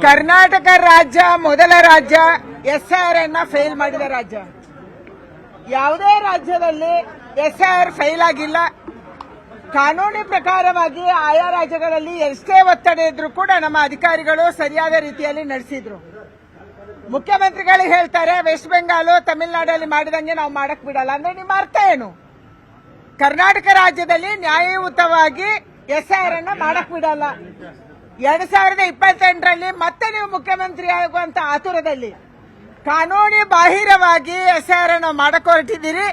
ಕರ್ನಾಟಕ ರಾಜ್ಯ ಮೊದಲ ರಾಜ್ಯ ಎಸ್ಐಆರ್ ಅನ್ನ ಫೇಲ್ ಮಾಡಿದ ರಾಜ್ಯ. ಯಾವುದೇ ರಾಜ್ಯದಲ್ಲಿ ಎಸ್ಐಆರ್ ಫೇಲ್ ಆಗಿಲ್ಲ. ಕಾನೂನಿ ಪ್ರಕಾರವಾಗಿ ಆಯಾ ರಾಜ್ಯಗಳಲ್ಲಿ ಎಷ್ಟೇ ಒತ್ತಡ ಇದ್ರೂ ಕೂಡ ನಮ್ಮ ಅಧಿಕಾರಿಗಳು ಸರಿಯಾದ ರೀತಿಯಲ್ಲಿ ನಡೆಸಿದ್ರು. ಮುಖ್ಯಮಂತ್ರಿಗಳಿಗೆ ಹೇಳ್ತಾರೆ ವೆಸ್ಟ್ ಬೆಂಗಾಲ್ ತಮಿಳುನಾಡಲ್ಲಿ ಮಾಡಿದಂಗೆ ನಾವು ಮಾಡಕ್ ಬಿಡಲ್ಲ ಅಂದ್ರೆ ನಿಮ್ಮ ಅರ್ಥ ಏನು? ಕರ್ನಾಟಕ ರಾಜ್ಯದಲ್ಲಿ ನ್ಯಾಯಯುತವಾಗಿ ಎಸ್ಐಆರ್ ಅನ್ನ ಮಾಡಕ್ ಬಿಡಲ್ಲ. 2028ರಲ್ಲಿ ಮತ್ತೆ ನೀವು ಮುಖ್ಯಮಂತ್ರಿ ಆಗುವಂತ ಆತುರದಲ್ಲಿ ಕಾನೂನಿ ಬಾಹಿರವಾಗಿ ಎಸ್ಐಆರ್ ಅನ್ನು ಮಾಡಕ್ ಹೊರಟಿದ್ದೀರಿ.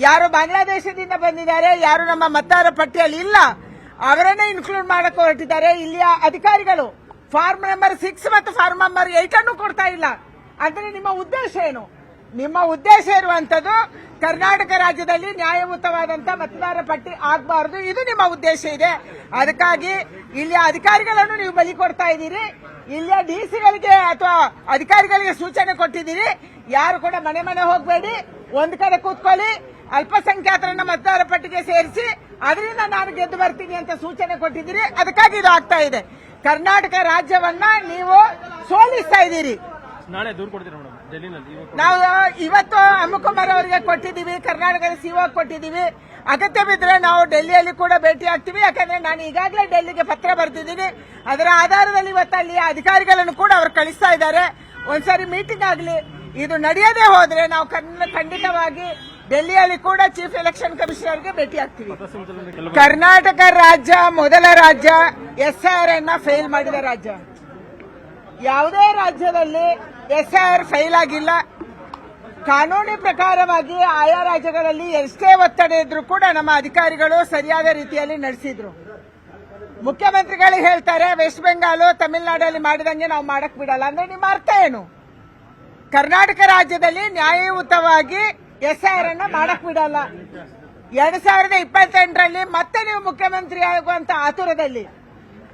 ಯಾರು ಬಾಂಗ್ಲಾದೇಶದಿಂದ ಬಂದಿದ್ದಾರೆ, ಯಾರು ನಮ್ಮ ಮತದಾರ ಪಟ್ಟಿಯಲ್ಲಿ ಇಲ್ಲ, ಅವರನ್ನೇ ಇನ್ಕ್ಲೂಡ್ ಮಾಡಕ್ ಹೊರಟಿದ್ದಾರೆ ಇಲ್ಲಿಯ ಅಧಿಕಾರಿಗಳು. ಫಾರ್ಮ್ ನಂಬರ್ 6 ಮತ್ತು ಫಾರ್ಮ್ ನಂಬರ್ 8 ಅನ್ನು ಕೊಡ್ತಾ ಇಲ್ಲ. ಅಂದ್ರೆ ನಿಮ್ಮ ಉದ್ದೇಶ ಏನು? ನಿಮ್ಮ ಉದ್ದೇಶ ಇರುವಂತದ್ದು ಕರ್ನಾಟಕ ರಾಜ್ಯದಲ್ಲಿ ನ್ಯಾಯಯುತವಾದಂತ ಮತದಾರ ಪಟ್ಟಿ ಆಗಬಾರದು, ಇದು ನಿಮ್ಮ ಉದ್ದೇಶ ಇದೆ. ಅದಕ್ಕಾಗಿ ಇಲ್ಲಿಯ ಅಧಿಕಾರಿಗಳನ್ನು ನೀವು ಬಲಿ ಕೊಡ್ತಾ ಇದ್ದೀರಿ. ಇಲ್ಲಿಯ ಡಿಸಿಗಳಿಗೆ ಅಥವಾ ಅಧಿಕಾರಿಗಳಿಗೆ ಸೂಚನೆ ಕೊಟ್ಟಿದ್ದೀರಿ, ಯಾರು ಕೂಡ ಮನೆ ಮನೆ ಹೋಗಬೇಡಿ, ಒಂದ್ ಕಡೆ ಕೂತ್ಕೊಳ್ಳಿ, ಅಲ್ಪಸಂಖ್ಯಾತರನ್ನ ಮತದಾರ ಪಟ್ಟಿಗೆ ಸೇರಿಸಿ ಅದರಿಂದ ನಾನು ಗೆದ್ದು ಬರ್ತೀನಿ ಅಂತ ಸೂಚನೆ ಕೊಟ್ಟಿದ್ದೀರಿ. ಅದಕ್ಕಾಗಿ ಇದು ಆಗ್ತಾ ಇದೆ. ಕರ್ನಾಟಕ ರಾಜ್ಯವನ್ನ ನೀವು ಸೋಲಿಸ್ತಾ ಇದ್ದೀರಿ. ನಾಳೆ ದೂರು ಕೊಡ್ತೀರಾ ಮೇಡಮ್? ನಾವು ಇವತ್ತು ಅಮ್ಮಕುಮಾರ್ ಅವರಿಗೆ ಕೊಟ್ಟಿದ್ದೀವಿ, ಕರ್ನಾಟಕದ ಸಿಒ ಕೊಟ್ಟಿದ್ದೀವಿ. ಅಗತ್ಯ ಬಿದ್ದರೆ ನಾವು ಡೆಲ್ಲಿಯಲ್ಲಿ ಕೂಡ ಭೇಟಿ ಆಗ್ತೀವಿ. ಯಾಕಂದ್ರೆ ನಾನು ಈಗಾಗಲೇ ಡೆಲ್ಲಿಗೆ ಪತ್ರ ಬರ್ತಿದ್ದೀನಿ. ಅದರ ಆಧಾರದಲ್ಲಿ ಇವತ್ತು ಅಲ್ಲಿ ಅಧಿಕಾರಿಗಳನ್ನು ಕೂಡ ಅವರು ಕಳಿಸ್ತಾ ಇದ್ದಾರೆ. ಒಂದ್ಸರಿ ಮೀಟಿಂಗ್ ಆಗಲಿ. ಇದು ನಡೆಯದೇ ಹೋದ್ರೆ ನಾವು ಖಂಡಿತವಾಗಿ ಡೆಲ್ಲಿಯಲ್ಲಿ ಕೂಡ ಚೀಫ್ ಎಲೆಕ್ಷನ್ ಕಮಿಷನರ್ಗೆ ಭೇಟಿ ಆಗ್ತೀವಿ. ಕರ್ನಾಟಕ ರಾಜ್ಯ ಮೊದಲ ರಾಜ್ಯ ಎಸ್ಐಆರ್ ಅನ್ನ ಫೇಲ್ ಮಾಡಿದ ರಾಜ್ಯ. ಯಾವುದೇ ರಾಜ್ಯದಲ್ಲಿ ಎಸ್ಐಆರ್ ಫೇಲ್ ಆಗಿಲ್ಲ. ಕಾನೂನಿ ಪ್ರಕಾರವಾಗಿ ಆಯಾ ರಾಜ್ಯಗಳಲ್ಲಿ ಎಷ್ಟೇ ಒತ್ತಡ ಇದ್ರೂ ಕೂಡ ನಮ್ಮ ಅಧಿಕಾರಿಗಳು ಸರಿಯಾದ ರೀತಿಯಲ್ಲಿ ನಡೆಸಿದ್ರು. ಮುಖ್ಯಮಂತ್ರಿಗಳಿಗೆ ಹೇಳ್ತಾರೆ ವೆಸ್ಟ್ ಬೆಂಗಾಲ್ ತಮಿಳುನಾಡಲ್ಲಿ ಮಾಡಿದಂಗೆ ನಾವು ಮಾಡಕ್ ಬಿಡಲ್ಲ ಅಂದ್ರೆ ನಿಮ್ಮ ಅರ್ಥ ಏನು? ಕರ್ನಾಟಕ ರಾಜ್ಯದಲ್ಲಿ ನ್ಯಾಯಯುತವಾಗಿ ಎಸ್ಐಆರ್ ಅನ್ನ ಮಾಡಕ್ ಬಿಡಲ್ಲ. 2028ರಲ್ಲಿ ಮತ್ತೆ ನೀವು ಮುಖ್ಯಮಂತ್ರಿ ಆಗುವಂತ ಆತುರದಲ್ಲಿ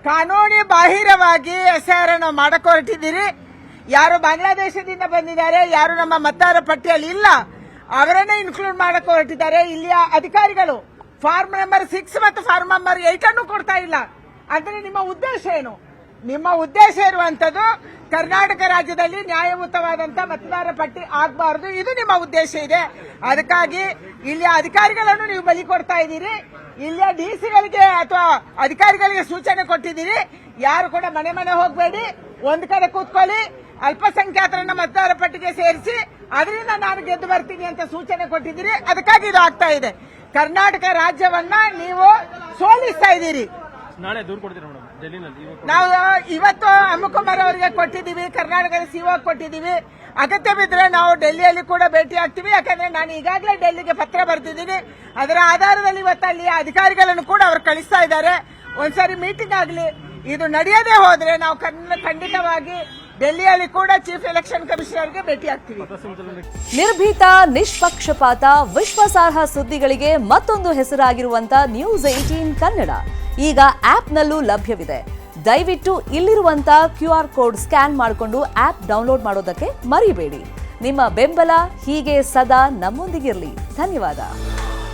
ಕಾನೂನಿ ಬಾಹಿರವಾಗಿ ಎಸ್ಐಆರ್ ಅನ್ನು ಮಾಡಕ್ ಹೊರಟಿದ್ದೀರಿ. ಯಾರು ಬಾಂಗ್ಲಾದೇಶದಿಂದ ಬಂದಿದ್ದಾರೆ, ಯಾರು ನಮ್ಮ ಮತದಾರ ಪಟ್ಟಿಯಲ್ಲಿ ಇಲ್ಲ, ಅವರನ್ನೇ ಇನ್ಕ್ಲೂಡ್ ಮಾಡಕ್ ಹೊರಟಿದ್ದಾರೆ ಇಲ್ಲಿಯ ಅಧಿಕಾರಿಗಳು. ಫಾರ್ಮ್ ನಂಬರ್ 6 ಮತ್ತು ಫಾರ್ಮ್ ನಂಬರ್ 8 ಅನ್ನು ಕೊಡ್ತಾ ಇಲ್ಲ. ಅಂದ್ರೆ ನಿಮ್ಮ ಉದ್ದೇಶ ಏನು? ನಿಮ್ಮ ಉದ್ದೇಶ ಇರುವಂತದ್ದು ಕರ್ನಾಟಕ ರಾಜ್ಯದಲ್ಲಿ ನ್ಯಾಯಯುತವಾದಂತ ಮತದಾರ ಪಟ್ಟಿ ಆಗಬಾರದು, ಇದು ನಿಮ್ಮ ಉದ್ದೇಶ ಇದೆ. ಅದಕ್ಕಾಗಿ ಇಲ್ಲಿಯ ಅಧಿಕಾರಿಗಳನ್ನು ನೀವು ಬಲಿ ಕೊಡ್ತಾ ಇದ್ದೀರಿ. ಇಲ್ಲಿಯ ಡಿಸಿಗಳಿಗೆ ಅಥವಾ ಅಧಿಕಾರಿಗಳಿಗೆ ಸೂಚನೆ ಕೊಟ್ಟಿದ್ದೀರಿ, ಯಾರು ಕೂಡ ಮನೆ ಮನೆ ಹೋಗಬೇಡಿ, ಒಂದ್ ಕಡೆ ಕೂತ್ಕೊಳ್ಳಿ, ಅಲ್ಪಸಂಖ್ಯಾತರನ್ನ ಮತದಾರ ಪಟ್ಟಿಗೆ ಸೇರಿಸಿ ಅದರಿಂದ ನಾನು ಗೆದ್ದು ಬರ್ತೀನಿ ಅಂತ ಸೂಚನೆ ಕೊಟ್ಟಿದ್ದೀರಿ. ಅದಕ್ಕಾಗಿ ಇದು ಆಗ್ತಾ ಇದೆ. ಕರ್ನಾಟಕ ರಾಜ್ಯವನ್ನ ನೀವು ಸೋಲಿಸ್ತಾ ಇದ್ದೀರಿ. ನಾಳೆ ದೂರು ಕೊಡ್ತೀರಾ ಮೇಡಮ್? ನಾವು ಇವತ್ತು ಅಮ್ಮಕುಮಾರ್ ಅವರಿಗೆ ಕೊಟ್ಟಿದ್ದೀವಿ, ಕರ್ನಾಟಕದ ಸಿಒ ಕೊಟ್ಟಿದ್ದೀವಿ. ಅಗತ್ಯ ಬಿದ್ದರೆ ನಾವು ಡೆಲ್ಲಿಯಲ್ಲಿ ಕೂಡ ಭೇಟಿ ಆಗ್ತೀವಿ. ಯಾಕಂದ್ರೆ ನಾನು ಈಗಾಗಲೇ ಡೆಲ್ಲಿಗೆ ಪತ್ರ ಬರ್ತಿದ್ದೀನಿ. ಅದರ ಆಧಾರದಲ್ಲಿ ಇವತ್ತು ಅಲ್ಲಿ ಅಧಿಕಾರಿಗಳನ್ನು ಕೂಡ ಅವರು ಕಳಿಸ್ತಾ ಇದ್ದಾರೆ. ಒಂದ್ಸರಿ ಮೀಟಿಂಗ್ ಆಗಲಿ. ಇದು ನಡೆಯದೇ ಹೋದ್ರೆ ನಾವು ಖಂಡಿತವಾಗಿ ಡೆಲ್ಲಿಯಲ್ಲಿ ಕೂಡ ಚೀಫ್ ಎಲೆಕ್ಷನ್ ಕಮಿಷನರ್ಗೆ ಭೇಟಿ ಆಗ್ತೀವಿ. ನಿರ್ಭೀತ, ನಿಷ್ಪಕ್ಷಪಾತ, ವಿಶ್ವಾಸಾರ್ಹ ಸುದ್ದಿಗಳಿಗೆ ಮತ್ತೊಂದು ಹೆಸರಾಗಿರುವಂತ ನ್ಯೂಸ್ 18 ಕನ್ನಡ ಈಗ ಆಪ್ನಲ್ಲೂ ಲಭ್ಯವಿದೆ. ದಯವಿಟ್ಟು ಇಲ್ಲಿರುವಂತ QR ಕೋಡ್ ಸ್ಕ್ಯಾನ್ ಮಾಡಿಕೊಂಡು ಆಪ್ ಡೌನ್ಲೋಡ್ ಮಾಡೋದಕ್ಕೆ ಮರಿಬೇಡಿ. ನಿಮ್ಮ ಬೆಂಬಲ ಹೀಗೆ ಸದಾ ನಮ್ಮೊಂದಿಗಿರಲಿ. ಧನ್ಯವಾದ.